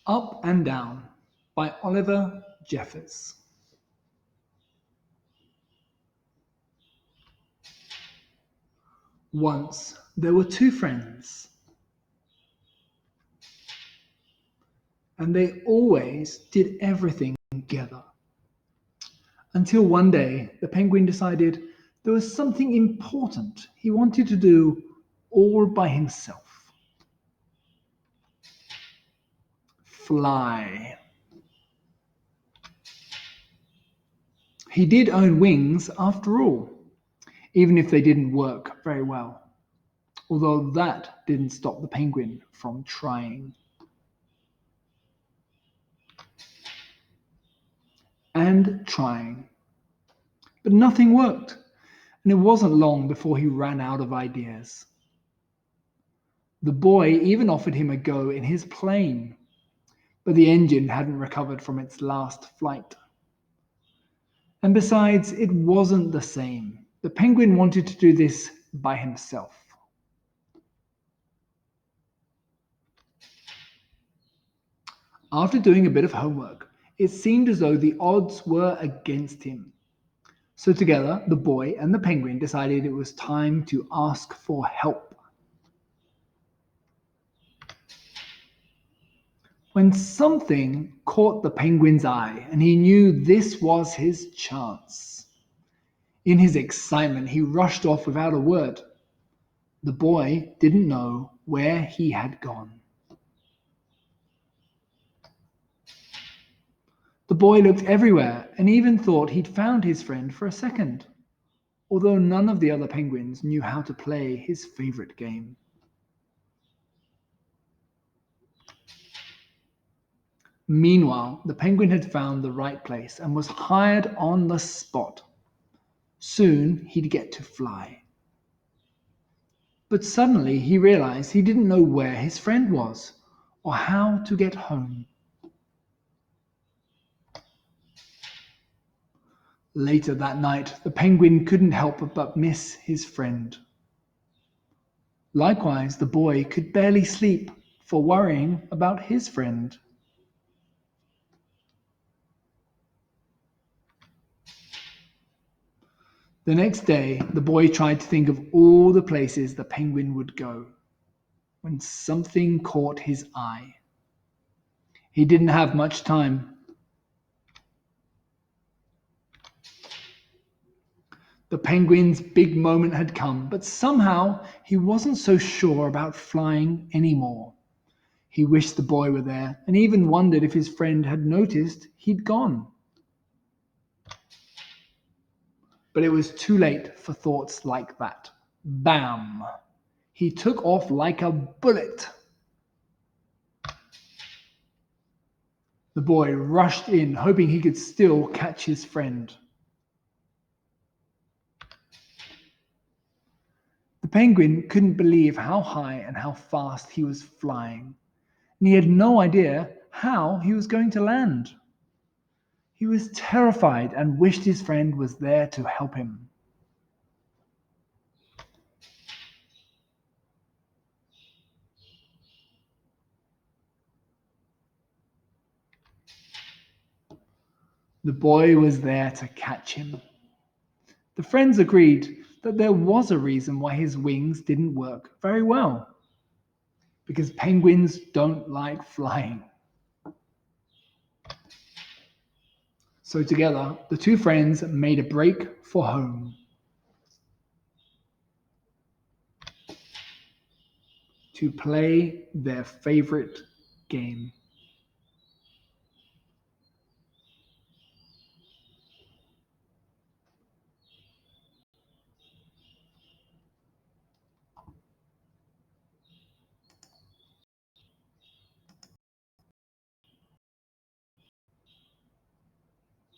Up and Down by Oliver Jeffers. Once there were two friends, and they always did everything together. Until one day, the penguin decided there was something important he wanted to do all by himself: fly. He did own wings after all, even if they didn't work very well, although that didn't stop the penguin from trying and trying. But nothing worked, and it wasn't long before he ran out of ideas. The boy even offered him a go in his plane, but the engine hadn't recovered from its last flight. And besides, it wasn't the same. The penguin wanted to do this by himself. After doing a bit of homework, it seemed as though the odds were against him. So together, the boy and the penguin decided it was time to ask for help. When something caught the penguin's eye, and he knew this was his chance. In his excitement, he rushed off without a word. The boy didn't know where he had gone. The boy looked everywhere and even thought he'd found his friend for a second, although none of the other penguins knew how to play his favorite game. Meanwhile, the penguin had found the right place and was hired on the spot. Soon he'd get to fly. But suddenly he realized he didn't know where his friend was or how to get home. Later that night, the penguin couldn't help but miss his friend. Likewise, the boy could barely sleep for worrying about his friend. The next day, the boy tried to think of all the places the penguin would go when something caught his eye. He didn't have much time. The penguin's big moment had come, but somehow he wasn't so sure about flying anymore. He wished the boy were there and even wondered if his friend had noticed he'd gone. But it was too late for thoughts like that. Bam! He took off like a bullet. The boy rushed in, hoping he could still catch his friend. The penguin couldn't believe how high and how fast he was flying, and he had no idea how he was going to land. He was terrified and wished his friend was there to help him. The boy was there to catch him. The friends agreed that there was a reason why his wings didn't work very well, because penguins don't like flying. So together, the two friends made a break for home to play their favorite game.